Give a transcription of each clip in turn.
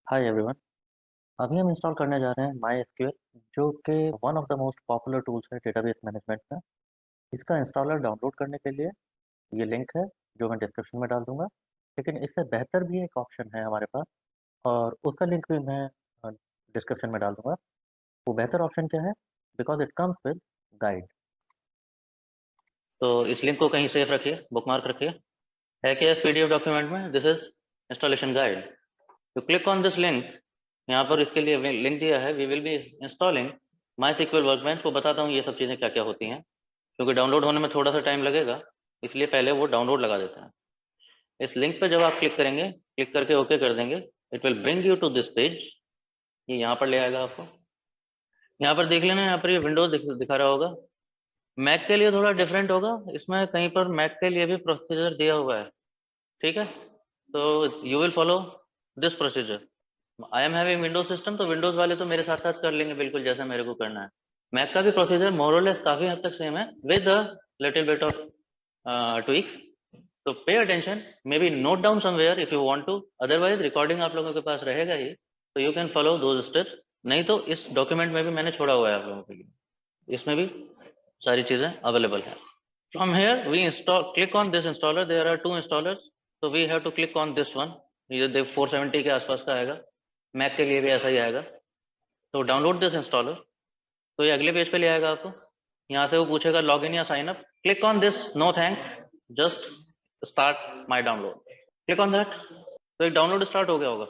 Hi everyone. अभी हम install करने जा रहे हैं माई एसक्यूएल, जो कि one of the most popular tools है डेटाबेस मैनेजमेंट में। इसका इंस्टॉलर डाउनलोड करने के लिए ये लिंक है जो मैं डिस्क्रिप्शन में डाल दूंगा। लेकिन इससे बेहतर भी एक ऑप्शन है हमारे पास, और उसका लिंक भी मैं डिस्क्रिप्शन में डाल दूंगा। वो बेहतर ऑप्शन क्या है? Because it comes with guide. तो इस लिंक को कहीं सेफ रखिए, बुकमार्क रखिए। है क्या इस पीडीएफ डॉक्यूमेंट में? This is installation guide. तो क्लिक ऑन दिस लिंक। यहाँ पर इसके लिए लिंक दिया है, we will be installing my sequel workbench. को बताता हूँ ये सब चीज़ें क्या क्या होती हैं, क्योंकि डाउनलोड होने में थोड़ा सा टाइम लगेगा, इसलिए पहले वो डाउनलोड लगा देते हैं। इस लिंक पे जब आप क्लिक करेंगे, क्लिक करके ओके कर देंगे, it will bring you to this page. ये यहाँ पर ले आएगा आपको। यहाँ पर देख लेना, यहाँ पर ये विंडोज दिखा रहा होगा। मैक के लिए थोड़ा डिफरेंट होगा, इसमें कहीं पर मैक के लिए भी प्रोसीजर दिया हुआ है, ठीक है। तो you will follow this procedure. I am having Windows system, तो विंडोज वाले तो मेरे साथ साथ कर लेंगे बिल्कुल जैसा मेरे को करना है। मैक का भी प्रोसीजर मोरलेस काफी हद तक सेम है, with a little bit of tweak. तो pay attention, maybe note down somewhere if you want to, otherwise recording आप लोगों के पास रहेगा ही, तो you can follow those steps. नहीं तो इस डॉक्यूमेंट में भी मैंने छोड़ा हुआ है आप लोगों के लिए, इसमें भी सारी चीजें अवेलेबल है। From here we install, click on this installer. There are two installers, so we have to click on this one. ये देख 470 के आसपास का आएगा, मैक के लिए भी ऐसा ही आएगा। तो डाउनलोड दिस इंस्टॉलर। तो ये अगले पेज पे ले आएगा आपको। यहाँ से वो पूछेगा लॉग इन या sign up. Click on this no thanks, just start my download. Click on that. तो एक डाउनलोड स्टार्ट हो गया होगा।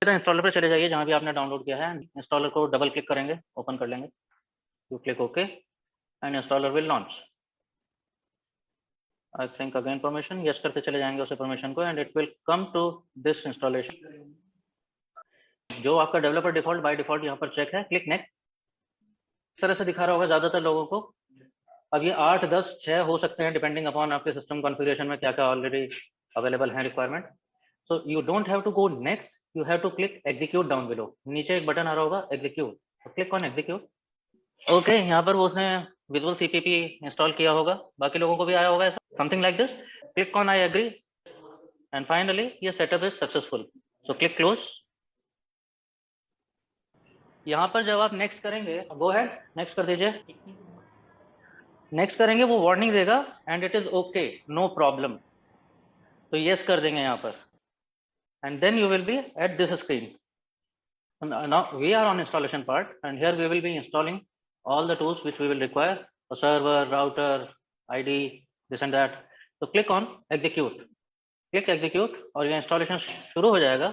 इंस्टॉलर पे चले जाइए जहाँ भी आपने डाउनलोड किया है। इंस्टॉलर को डबल क्लिक करेंगे, ओपन कर लेंगे। You click okay and installer will launch. I think again permission, yes करते चले जाएंगे उसे परमिशन को, and it will come to this installation. जो आपका डेवलपर डिफॉल्ट बाय डिफॉल्ट यहाँ पर चेक है, क्लिक नेक्स्ट। इस तरह से दिखा रहा होगा ज्यादातर लोगों को। अब ये 8, 10, 6 हो सकते हैं डिपेंडिंग अपॉन आपके सिस्टम कॉन्फ़िगरेशन में क्या क्या ऑलरेडी अवेलेबल है requirement. So you don't have to go next, you have to click execute down below. नीचे एक बटन आ रहा होगा execute, click on execute. Okay, यहाँ पर वो उसने विजुअल सीपीपी इंस्टॉल किया होगा, बाकी लोगों को भी आया होगा ऐसा, something like this. Click on I agree and finally ये setup is successful, so click close. यहाँ पर जब आप नेक्स्ट करेंगे, गो अहेड नेक्स्ट कर दीजिए। नेक्स्ट करेंगे वो वार्निंग देगा and it is okay no problem, तो यस कर देंगे यहाँ पर, and then you will be at this screen. Now we are on installation part, and here we will be installing all the tools which we will require: a server, router, ID, this and that. So click on execute, click execute, और ये installation शुरू हो जाएगा।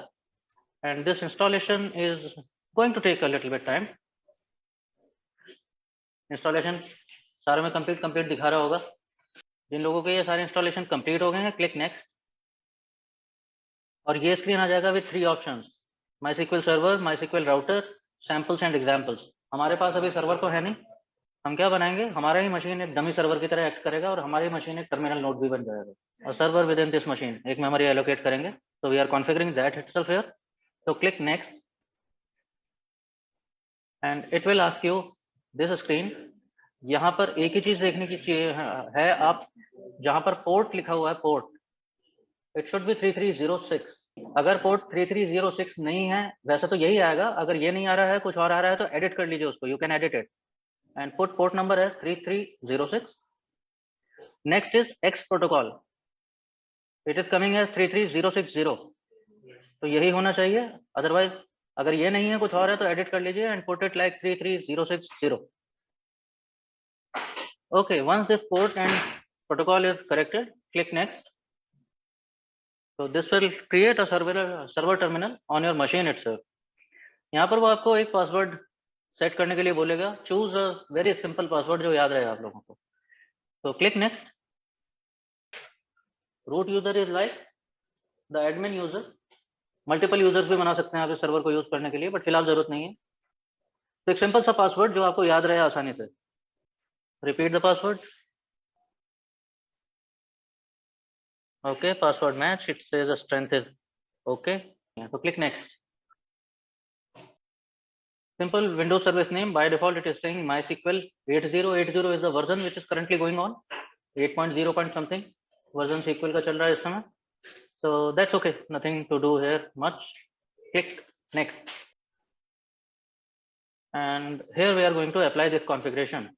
And this installation is going to take a little bit time. Installation सारे में complete दिखा रहा होगा। जिन लोगों के ये सारे installation complete हो गए हैं, click next, और ये स्क्रीन आ जाएगा with 3 options: MySQL server, MySQL router, samples and examples। हमारे पास अभी सर्वर तो है नहीं, हम क्या बनाएंगे, हमारा ही मशीन एक डमी सर्वर की तरह एक्ट करेगा, और हमारी मशीन एक टर्मिनल नोड भी बन जाएगा, और server within this machine एक मेमोरी एलोकेट करेंगे। तो we are configuring that itself here. तो click next and it will ask you this screen. यहाँ पर एक ही चीज देखने की है, आप जहाँ पर पोर्ट लिखा हुआ है, पोर्ट, इट शुड बी 3306। अगर पोर्ट 3306 नहीं है, वैसे तो यही आएगा। अगर ये नहीं आ रहा है, कुछ और आ रहा है, तो एडिट कर लीजिए उसको, you can edit it and put port number as 3306. Next is X protocol, it is coming as 33060, तो यही होना चाहिए। अदरवाइज अगर ये नहीं है, कुछ और है, तो एडिट कर लीजिए and put it like 33060. Okay, once this port and protocol is corrected, click next. So this will create a server terminal on your machine itself. यहाँ पर वो आपको एक पासवर्ड सेट करने के लिए बोलेगा, choose a very simple password जो याद रहे आप लोगों को। तो click next. Root user is like the admin user, multiple users भी बना सकते हैं आप इस सर्वर को यूज करने के लिए, बट फिलहाल जरूरत नहीं है। तो एक सिंपल सा पासवर्ड जो आपको याद रहे आसानी से। Repeat the password. Okay, password match, it says strength is okay. तो click next. Simple Windows service name, by default it is saying MySQL 8080 is the version which is currently going on. 8.0 point something version SQL का चल रहा है इस समय। So that's okay, nothing to do here much. Click next, and here we are going to apply this configuration.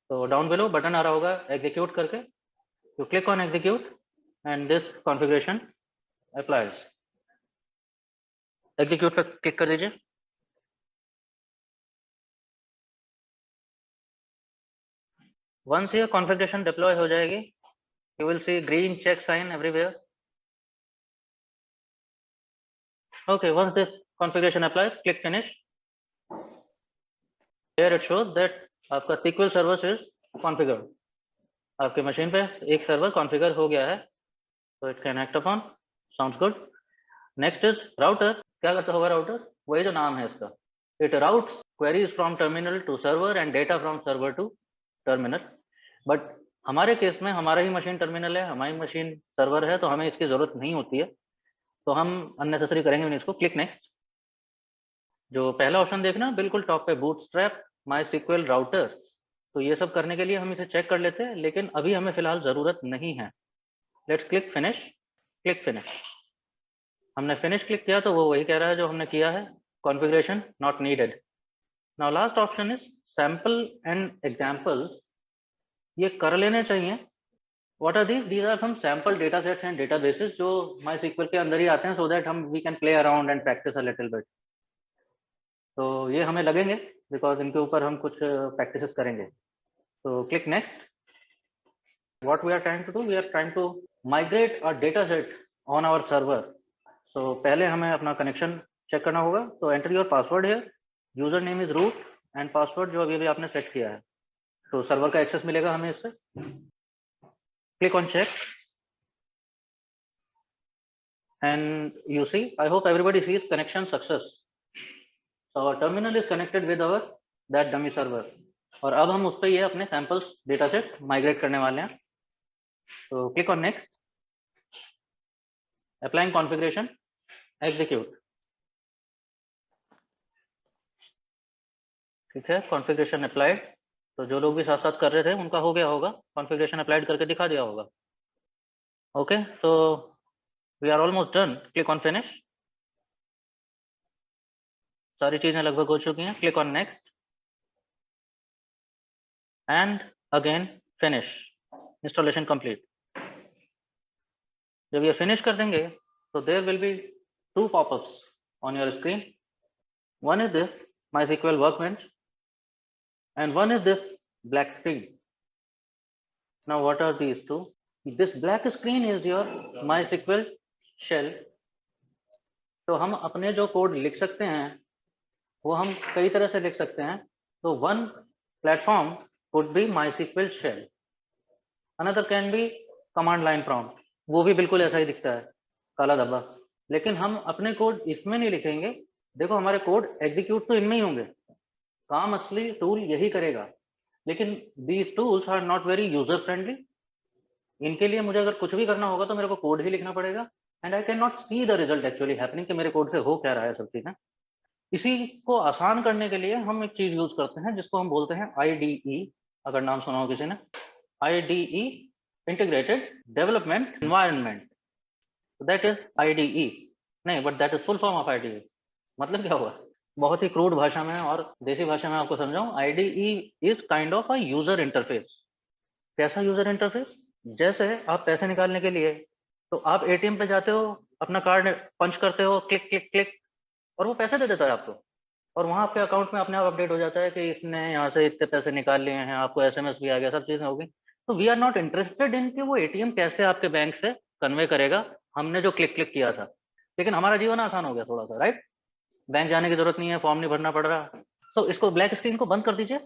So down below button आ रहा होगा execute करके, you click on execute and this configuration applies. execute पर click कर दीजिए. Once ये configuration deploy हो जाएगी, you will see green check sign everywhere. Okay, once this configuration applies, click finish. Here it shows that आपका SQL server is configured. आपके machine पे एक सर्वर कॉन्फ़िगर हो गया है, so it can act upon. Sounds good. Next is router. क्या करता होगा राउटर? वही जो नाम है इसका. It routes queries from terminal to server and data from server to terminal. But हमारे केस में हमारा ही मशीन टर्मिनल है, हमारी मशीन सर्वर है, तो हमें इसकी जरूरत नहीं होती है, तो हम अननेसेसरी करेंगे नहीं इसको. Click next. जो पहला ऑप्शन देखना बिल्कुल टॉप पे, बूटस्ट्रैप माईएसक्यूएल राउटर, तो ये सब करने के लिए हम इसे चेक कर लेते हैं, लेकिन अभी हमें फिलहाल जरूरत नहीं है. Let's click finish. Click finish. हमने फिनिश क्लिक किया तो वो वही कह रहा है जो हमने किया है, configuration not needed. Now last option is sample and examples. ये कर लेने चाहिए. What are these are some sample data sets and databases जो माईएसक्यूएल के अंदर ही आते हैं, सो दैट हम we can play around and practice a little bit. तो ये हमें लगेंगे बिकॉज इनके ऊपर हम कुछ प्रैक्टिसेस करेंगे. तो click next. What we are trying to do, we are trying to migrate a data set on our server. So पहले हमें अपना कनेक्शन चेक करना होगा. तो एंटर योर पासवर्ड है, user name is root and password जो अभी आपने सेट किया है, तो सर्वर का एक्सेस मिलेगा हमें इससे. Click on check and you see, I hope everybody sees connection success. So our terminal is connected with our that dummy server. और अब हम उस पर ये अपने सैंपल्स डेटा सेट माइग्रेट करने वाले हैं. तो click on next. Applying configuration, execute. ठीक है, कॉन्फ़िगरेशन अप्लाइड. तो जो लोग भी साथ साथ कर रहे थे उनका हो गया होगा, कॉन्फ़िगरेशन अप्लाइड करके दिखा दिया होगा. ओके, तो we are almost done. Click on finish. सारी चीजें लगभग हो चुकी हैं. Click on next and again finish. Installation complete. जब ये फिनिश कर देंगे तो there will be two popups on your screen. One is this MySQL Workbench and one is this black screen. Now what are these two? This black screen is your MySQL shell. तो हम अपने जो code लिख सकते हैं वो हम कई तरह से लिख सकते हैं. तो one platform could be MySQL shell. Another can be command line prompt. वो भी बिल्कुल ऐसा ही दिखता है, काला धब्बा. लेकिन हम अपने कोड इसमें नहीं लिखेंगे. देखो हमारे कोड एग्जीक्यूट तो इनमें ही होंगे, काम असली टूल यही करेगा, लेकिन these tools are not very user friendly. इनके लिए मुझे अगर कुछ भी करना होगा तो मेरे को कोड ही लिखना पड़ेगा and I can not see the result actually happening कि मेरे कोड से हो क्या रहा है सब चीजें. इसी को आसान करने के लिए हम एक चीज यूज करते हैं जिसको हम बोलते हैं IDE. अगर नाम सुना हो किसी ने, IDE, integrated development environment. That is IDE. नहीं, but that is full form of IDE. मतलब क्या हुआ, बहुत ही क्रूड भाषा में और देसी भाषा में आपको समझाऊं. IDE is kind of a user interface. कैसा यूजर इंटरफेस? जैसे आप पैसे निकालने के लिए तो आप ATM पे जाते हो, अपना कार्ड पंच करते हो, क्लिक क्लिक क्लिक, और वो पैसे दे देता है आपको, और वहां आपके अकाउंट में अपने आप अपडेट हो जाता है कि इसने यहाँ से इतने पैसे निकाल लिए हैं, आपको SMS भी आ गया, सब चीजें हो गई. तो we are not interested in कि वो ATM कैसे आपके बैंक से कन्वे करेगा हमने जो क्लिक क्लिक किया था. लेकिन हमारा जीवन आसान हो गया थोड़ा सा, राइट? बैंक जाने की जरूरत नहीं है, फॉर्म नहीं भरना पड़ रहा. तो इसको ब्लैक स्क्रीन को बंद कर दीजिए.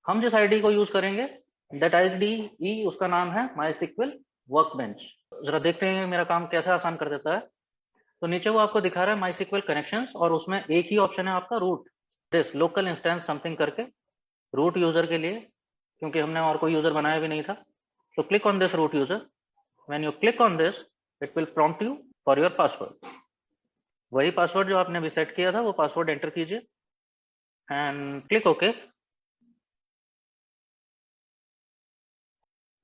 हम जिस ID को यूज करेंगे दैट IDE, उसका नाम है MySQL Workbench. जरा देखते हैं मेरा काम कैसे आसान कर देता है. तो नीचे वो आपको दिखा रहा है MySQL कनेक्शंस, और उसमें एक ही ऑप्शन है आपका root, this local instance something करके, रूट यूजर के लिए, क्योंकि हमने और कोई यूजर बनाया भी नहीं था. तो click on this root user. When you click on this it will prompt you for your password. वही पासवर्ड जो आपने अभी सेट किया था वो पासवर्ड एंटर कीजिए एंड क्लिक ओके.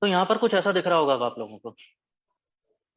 तो यहाँ पर कुछ ऐसा दिख रहा होगा आप लोगों को.